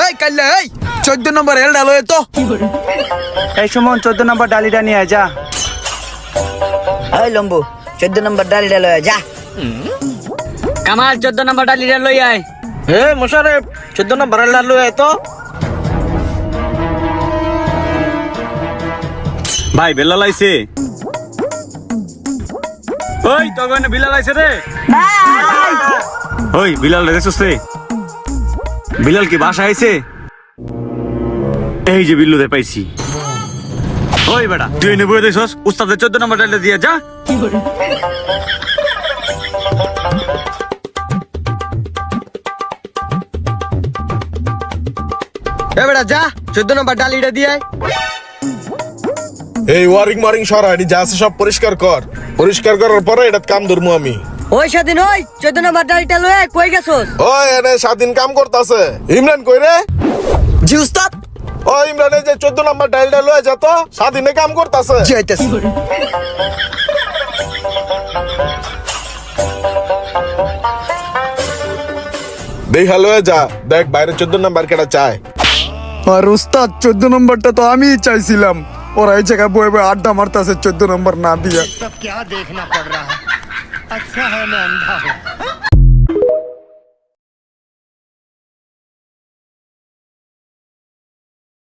এই কাল্লা এই 14 নম্বর এল ডালো তো এই সুমন 14 নম্বর ডালিটা নিয়ে আয় যা। এই লম্বু 14 নম্বর ডালিটা লয়ে যা। কামাল 14 নম্বর ডালিটা লই আয়। হে মোশারেফ 14 নম্বর এল ডালো তো ভাই বেলা লাইছে। ওই তো গনে বিলাল আইছে রে। ওই বিলাল রে দেখছস? বিলাল কি বাসা আইছে? এই যে বিল্লুদের পাইছি। ওই বেটা তুই এনে বই দেখছস? উস্তাদের 14 নম্বর ডালটা দিয়ে যা। এ বেটা যা 14 নম্বর ডালিটা দিয়ে আয়। এই ওয়ারিং সরা এটি যা আছে সব পরিষ্কার কর। পরিষ্কার করার পরে এটা কাম ধরমু আমি। ওই স্বাধীন ওই 14 নম্বর ডালিটা লয়ে কই গেছস? ওই এনে স্বাধীন কাম করতেছে। ইমরান কই রে? জি উস্তাদ। ও ইমরান এই যে 14 নম্বর ডাইলটা লয়ে যা তো, স্বাধীনে কাম করতেছে। জি আইতাছি। দেখা লয়ে যা, দেখ বাইরে 14 নম্বর কেটা চায়। আর উস্তাদ 14 নম্বরটা তো আমিই চাইছিলাম। ওরা এই জায়গায় বয়ে বয়ে আড্ডা মারতেছে 14 নম্বর না দিয়া। सब क्या देखना पड़ रहा है। अच्छा है मैं अंधा हूँ।